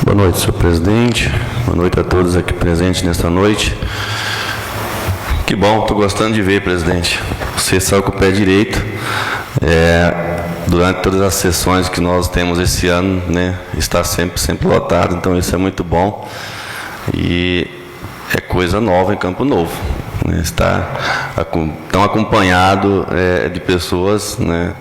Boa noite, senhor presidente. Boa noite a todos aqui presentes nesta noite. Que bom, estou gostando de ver, presidente. Você saiu com o pé direito. Durante todas as sessões que nós temos esse ano, né, está sempre lotado, então isso é muito bom. E é coisa nova em Campo Novo, né, está tão acompanhado de pessoas, né,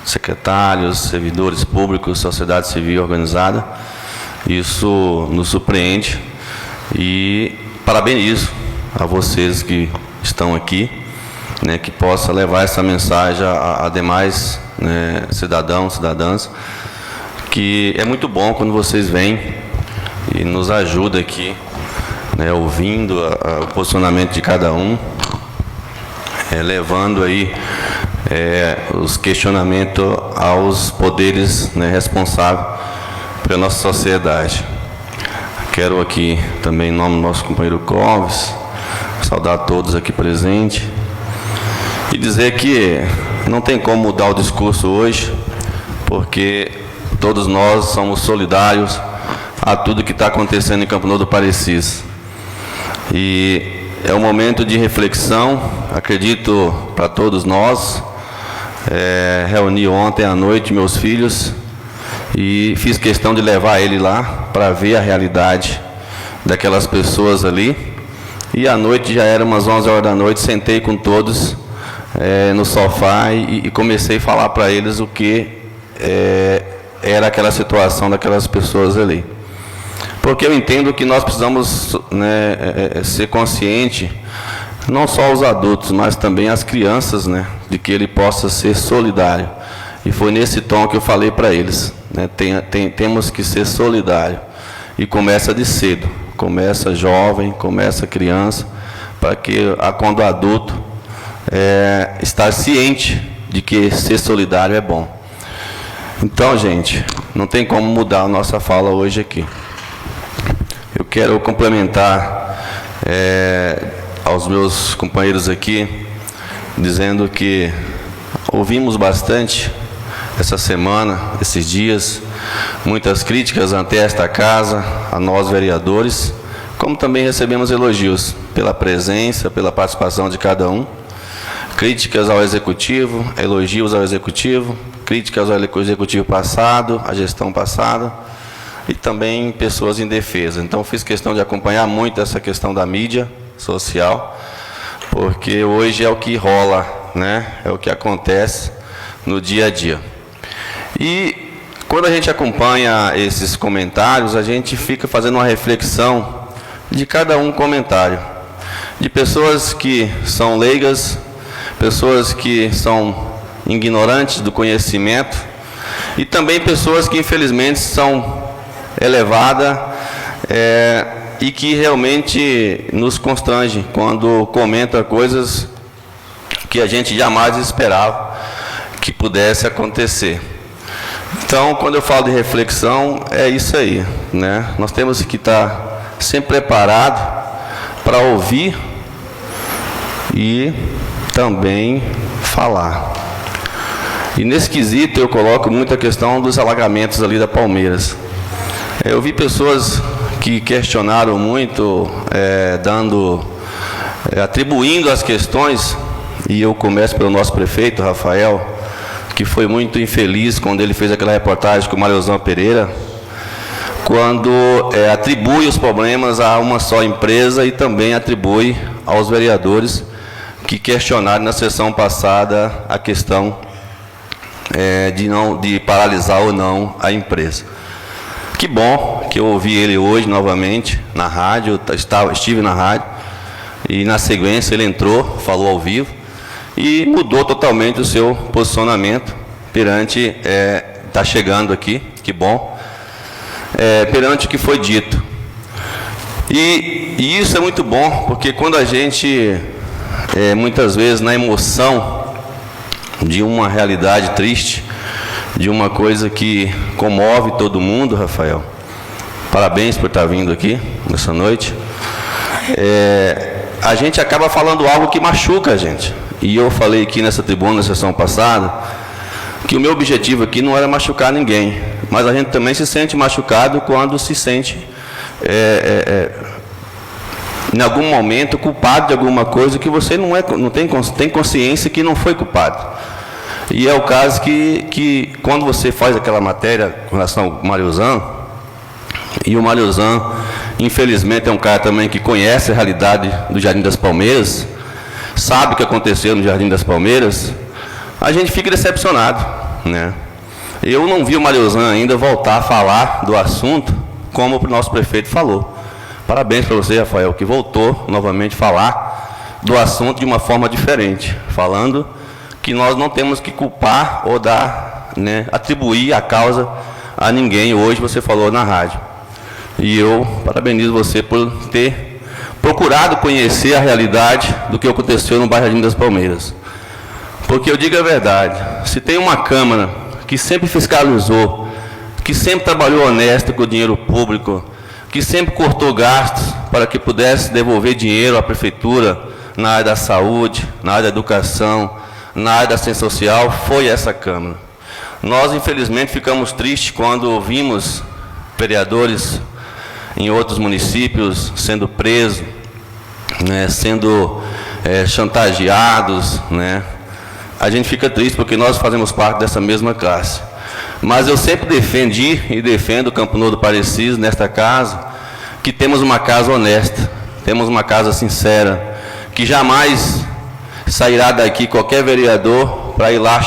secretários, servidores públicos, sociedade civil organizada. Isso nos surpreende e parabenizo a vocês que estão aqui, né, que possa levar essa mensagem a demais, né, cidadãos, cidadãs, que é muito bom quando vocês vêm e nos ajudam aqui, né, ouvindo o posicionamento de cada um, levando aí os questionamentos aos poderes, né, responsáveis pela nossa sociedade. Quero aqui também, em nome do nosso companheiro Clóvis, saudar a todos aqui presentes e dizer que não tem como mudar o discurso hoje, porque todos nós somos solidários a tudo que está acontecendo em Campo Novo do Parecis. E é um momento de reflexão, acredito, para todos nós. Reuni ontem à noite meus filhos e fiz questão de levar ele lá para ver a realidade daquelas pessoas ali. E à noite, já era umas 11 horas da noite, sentei com todos no sofá e comecei a falar para eles o que era aquela situação daquelas pessoas ali. Porque eu entendo que nós precisamos, né, ser conscientes, não só os adultos, mas também as crianças, né, de que ele possa ser solidário. E foi nesse tom que eu falei para eles, né, temos que ser solidários. E começa de cedo, começa jovem, começa criança, para que quando adulto estar ciente de que ser solidário é bom. Então, gente, não tem como mudar a nossa fala hoje aqui. Eu quero complementar aos meus companheiros aqui, dizendo que ouvimos bastante essa semana, esses dias, muitas críticas ante esta casa, a nós vereadores, como também recebemos elogios pela presença, pela participação de cada um, críticas ao executivo, elogios ao executivo, críticas ao executivo passado, à gestão passada, e também pessoas em defesa. Então, fiz questão de acompanhar muito essa questão da mídia social, porque hoje é o que rola, né? É o que acontece no dia a dia. E quando a gente acompanha esses comentários, a gente fica fazendo uma reflexão de cada um comentário, de pessoas que são leigas, pessoas que são ignorantes do conhecimento, e também pessoas que infelizmente são elevadas e que realmente nos constrange quando comenta coisas que a gente jamais esperava que pudesse acontecer. Então, quando eu falo de reflexão, é isso aí, né? Nós temos que estar sempre preparados para ouvir e também falar. E nesse quesito eu coloco muito a questão dos alagamentos ali da Palmeiras. Eu vi pessoas que questionaram muito, atribuindo as questões, e eu começo pelo nosso prefeito, Rafael, que foi muito infeliz quando ele fez aquela reportagem com o Mariozão Pereira, quando atribui os problemas a uma só empresa e também atribui aos vereadores que questionaram na sessão passada a questão de paralisar ou não a empresa. Que bom que eu ouvi ele hoje novamente na rádio, estive na rádio, e na sequência ele entrou, falou ao vivo, e mudou totalmente o seu posicionamento perante, está chegando aqui, que bom, perante o que foi dito. E isso é muito bom, porque quando a gente, muitas vezes na emoção de uma realidade triste, de uma coisa que comove todo mundo, Rafael, parabéns por estar vindo aqui nessa noite, a gente acaba falando algo que machuca a gente. E eu falei aqui nessa tribuna, na sessão passada, que o meu objetivo aqui não era machucar ninguém, mas a gente também se sente machucado quando se sente, em algum momento, culpado de alguma coisa que você não tem consciência que não foi culpado. E é o caso que quando você faz aquela matéria com relação ao Mariozan, e o Mariozan, infelizmente, é um cara também que conhece a realidade do Jardim das Palmeiras, sabe o que aconteceu no Jardim das Palmeiras, a gente fica decepcionado, né? Eu não vi o Mariozan ainda voltar a falar do assunto como o nosso prefeito falou. Parabéns para você, Rafael, que voltou novamente a falar do assunto de uma forma diferente, falando que nós não temos que culpar ou dar, né, atribuir a causa a ninguém. Hoje você falou na rádio. E eu parabenizo você por ter procurado conhecer a realidade do que aconteceu no bairro Jardim das Palmeiras. Porque eu digo a verdade, se tem uma Câmara que sempre fiscalizou, que sempre trabalhou honesto com o dinheiro público, que sempre cortou gastos para que pudesse devolver dinheiro à Prefeitura na área da saúde, na área da educação, na área da assistência social, foi essa Câmara. Nós, infelizmente, ficamos tristes quando vimos vereadores em outros municípios sendo presos, né, sendo chantageados, né? A gente fica triste porque nós fazemos parte dessa mesma classe. Mas eu sempre defendi e defendo o Campo Novo do Parecido, nesta casa, que temos uma casa honesta, temos uma casa sincera, que jamais sairá daqui qualquer vereador para ir lá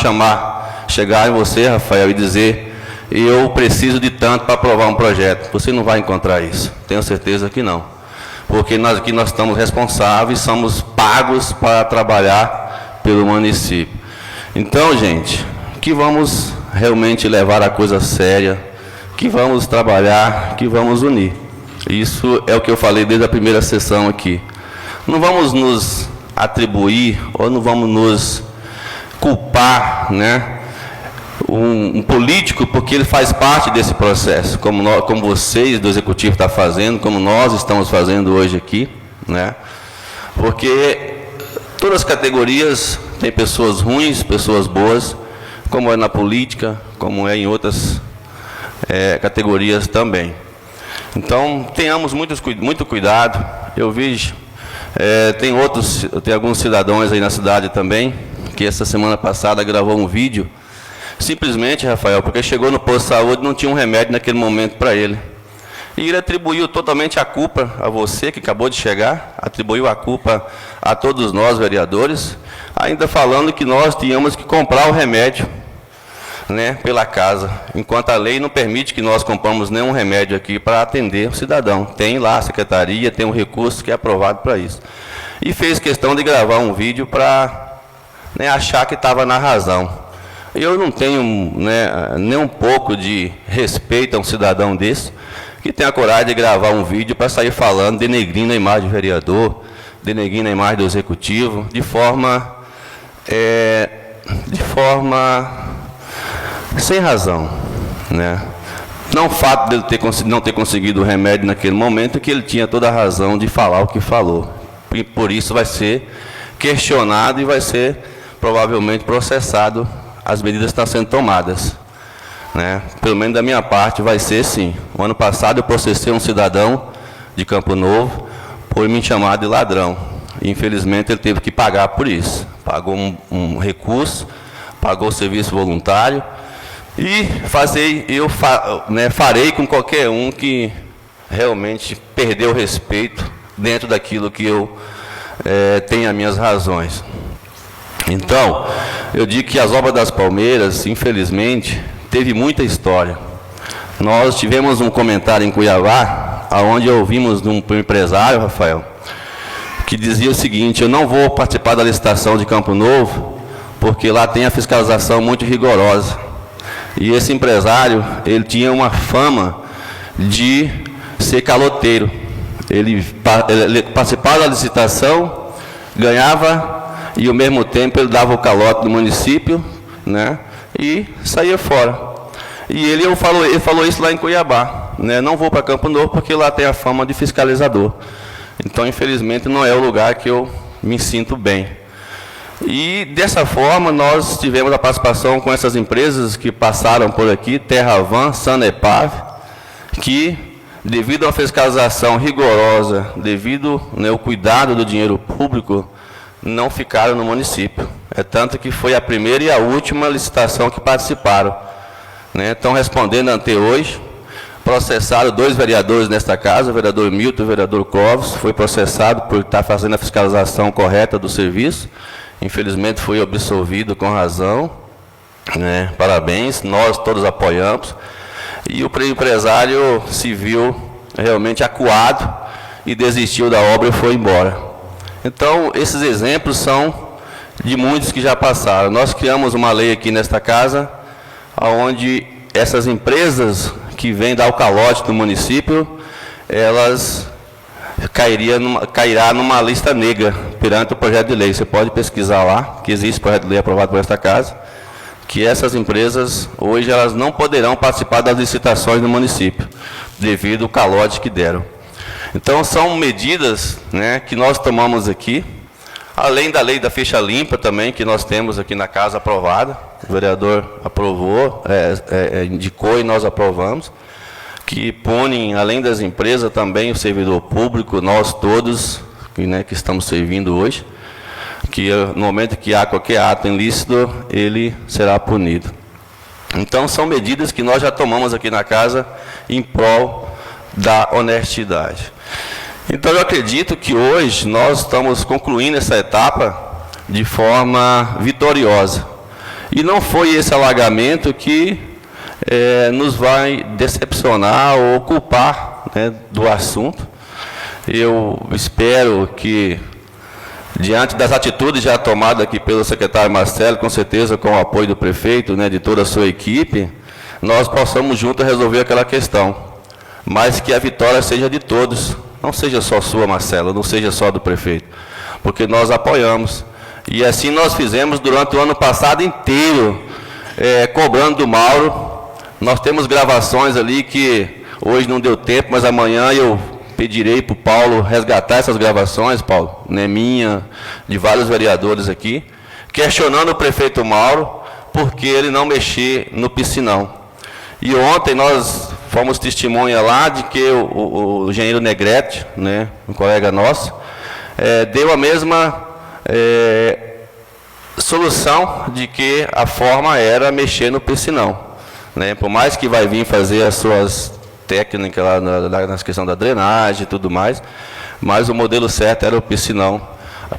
chegar em você, Rafael, e dizer: eu preciso de tanto para aprovar um projeto. Você não vai encontrar isso, tenho certeza que não. Porque nós aqui nós estamos responsáveis, somos pagos para trabalhar pelo município. Então, gente, que vamos realmente levar a coisa séria, que vamos trabalhar, que vamos unir. Isso é o que eu falei desde a primeira sessão aqui. Não vamos nos atribuir ou não vamos nos culpar, né, um político porque ele faz parte desse processo, como vocês do Executivo estão fazendo, como nós estamos fazendo hoje aqui, né? Porque todas as categorias têm pessoas ruins, pessoas boas, como é na política, como é em outras categorias também. Então, tenhamos muito cuidado. Eu vejo, tem alguns cidadãos aí na cidade também, que essa semana passada gravou um vídeo, simplesmente, Rafael, porque chegou no posto de saúde e não tinha um remédio naquele momento para ele. E ele atribuiu totalmente a culpa a você, que acabou de chegar, atribuiu a culpa a todos nós, vereadores, ainda falando que nós tínhamos que comprar o remédio, né, pela casa, enquanto a lei não permite que nós compramos nenhum remédio aqui para atender o cidadão. Tem lá a secretaria, tem um recurso que é aprovado para isso. E fez questão de gravar um vídeo para, né, achar que estava na razão. Eu não tenho, né, nem um pouco de respeito a um cidadão desse, que tem a coragem de gravar um vídeo para sair falando, denegrindo a imagem do vereador, denegrindo a imagem do executivo, de forma sem razão, né? Não o fato dele não ter conseguido o remédio naquele momento, que ele tinha toda a razão de falar o que falou. E por isso vai ser questionado e vai ser provavelmente processado as medidas que estão sendo tomadas, né? Pelo menos da minha parte vai ser sim. O ano passado eu processei um cidadão de Campo Novo por me chamar de ladrão. E, infelizmente ele teve que pagar por isso. Pagou um recurso, pagou o serviço voluntário. E farei com qualquer um que realmente perdeu o respeito dentro daquilo que eu tenho as minhas razões. Então, eu digo que as obras das Palmeiras, infelizmente, teve muita história. Nós tivemos um comentário em Cuiabá, onde ouvimos de um empresário, Rafael, que dizia o seguinte: eu não vou participar da licitação de Campo Novo, porque lá tem a fiscalização muito rigorosa. E esse empresário, ele tinha uma fama de ser caloteiro. Ele participava da licitação, ganhava, e ao mesmo tempo ele dava o calote no município, né, e saía fora. E ele falou isso lá em Cuiabá, né, não vou para Campo Novo porque lá tem a fama de fiscalizador. Então, infelizmente, não é o lugar que eu me sinto bem. E, dessa forma, nós tivemos a participação com essas empresas que passaram por aqui, Terravan, Sanepar, que, devido a uma fiscalização rigorosa, devido ao cuidado do dinheiro público, não ficaram no município. É tanto que foi a primeira e a última licitação que participaram. Estão respondendo até hoje. Processaram 2 vereadores nesta casa, o vereador Milton e o vereador Clóvis, foi processado por estar fazendo a fiscalização correta do serviço. Infelizmente foi absolvido com razão. Parabéns, nós todos apoiamos. E o empresário se viu realmente acuado e desistiu da obra e foi embora. Então, esses exemplos são de muitos que já passaram. Nós criamos uma lei aqui nesta casa, onde essas empresas que vêm dar o calote no município, elas cairá numa lista negra perante o projeto de lei. Você pode pesquisar lá, que existe projeto de lei aprovado por esta casa, que essas empresas, hoje, elas não poderão participar das licitações no município, devido ao calote que deram. Então, são medidas que nós tomamos aqui, além da lei da ficha limpa também, que nós temos aqui na casa aprovada, o vereador aprovou, indicou e nós aprovamos, que punem, além das empresas, também o servidor público, nós todos, que estamos servindo hoje, que no momento que há qualquer ato ilícito, ele será punido. Então, são medidas que nós já tomamos aqui na casa em prol da honestidade. Então, eu acredito que hoje nós estamos concluindo essa etapa de forma vitoriosa. E não foi esse alagamento que nos vai decepcionar ou culpar do assunto. Eu espero que, diante das atitudes já tomadas aqui pelo secretário Marcelo, com certeza com o apoio do prefeito, de toda a sua equipe, nós possamos juntos resolver aquela questão. Mas que a vitória seja de todos, não seja só sua, Marcelo, não seja só do prefeito, porque nós apoiamos. E assim nós fizemos durante o ano passado inteiro, cobrando do Mauro. Nós temos gravações ali que hoje não deu tempo, mas amanhã eu pedirei para o Paulo resgatar essas gravações, Paulo, minha, de vários vereadores aqui, questionando o prefeito Mauro, porque ele não mexer no piscinão. E ontem nós fomos testemunha lá de que o engenheiro Negrete, um colega nosso, deu a mesma solução de que a forma era mexer no piscinão. Por mais que vai vir fazer as suas técnicas lá na questão da drenagem e tudo mais, mas o modelo certo era o piscinão,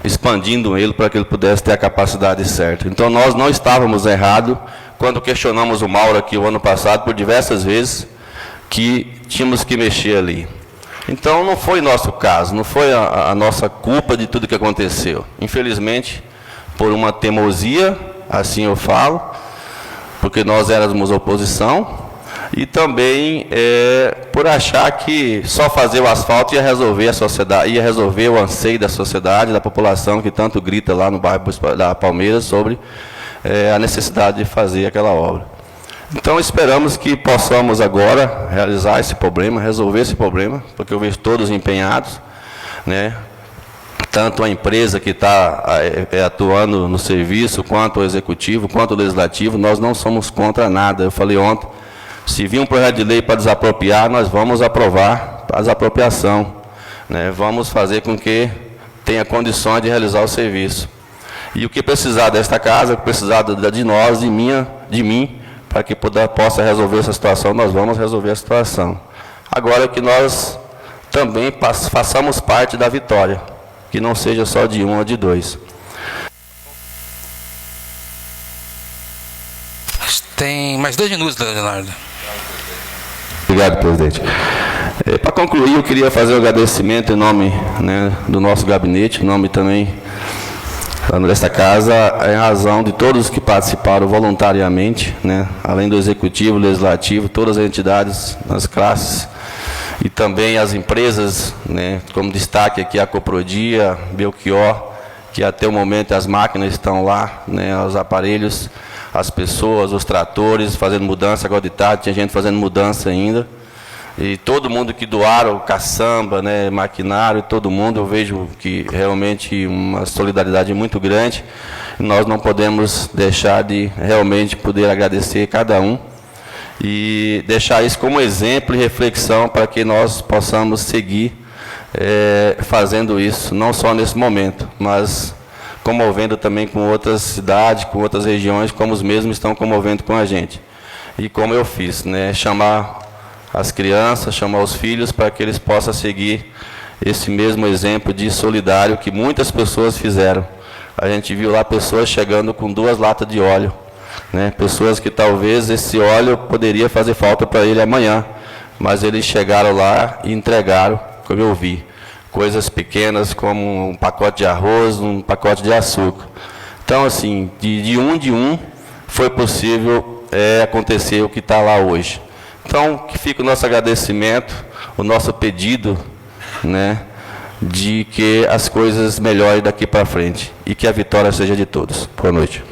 expandindo ele para que ele pudesse ter a capacidade certa. Então, nós não estávamos errados quando questionamos o Mauro aqui o ano passado por diversas vezes que tínhamos que mexer ali. Então, não foi nosso caso, não foi a nossa culpa de tudo que aconteceu. Infelizmente, por uma teimosia, assim eu falo, porque nós éramos oposição, e também por achar que só fazer o asfalto ia resolver a sociedade, ia resolver o anseio da sociedade, da população que tanto grita lá no bairro da Palmeiras sobre a necessidade de fazer aquela obra. Então, esperamos que possamos agora realizar esse problema, resolver esse problema, porque eu vejo todos empenhados, tanto a empresa que está atuando no serviço, quanto o executivo, quanto o legislativo, nós não somos contra nada. Eu falei ontem, se vir um projeto de lei para desapropriar, nós vamos aprovar a desapropriação. Vamos fazer com que tenha condições de realizar o serviço. E o que precisar desta casa, o que precisar de nós, de mim, para que possa resolver essa situação, nós vamos resolver a situação. Agora que nós também façamos parte da vitória, que não seja só de um ou de dois. Tem mais 2 minutos, Leonardo. Obrigado, presidente. Para concluir, eu queria fazer um agradecimento em nome do nosso gabinete, em nome também desta casa, em razão de todos que participaram voluntariamente, além do executivo, legislativo, todas as entidades, as classes, e também as empresas, como destaque aqui a Coprodia, Belchior, que até o momento as máquinas estão lá, os aparelhos, as pessoas, os tratores, fazendo mudança. Agora de tarde tinha gente fazendo mudança ainda. E todo mundo que doaram, caçamba, maquinário, todo mundo, eu vejo que realmente uma solidariedade muito grande. Nós não podemos deixar de realmente poder agradecer cada um e deixar isso como exemplo e reflexão para que nós possamos seguir fazendo isso, não só nesse momento, mas comovendo também com outras cidades, com outras regiões, como os mesmos estão comovendo com a gente. E como eu fiz, né, chamar as crianças, chamar os filhos para que eles possam seguir esse mesmo exemplo de solidário que muitas pessoas fizeram. A gente viu lá pessoas chegando com 2 latas de óleo, né? Pessoas que talvez esse óleo poderia fazer falta para ele amanhã, mas eles chegaram lá e entregaram, como eu vi, coisas pequenas como um pacote de arroz, um pacote de açúcar. Então, assim, de um foi possível acontecer o que está lá hoje. Então, que fica o nosso agradecimento, o nosso pedido, né, de que as coisas melhorem daqui para frente e que a vitória seja de todos. Boa noite.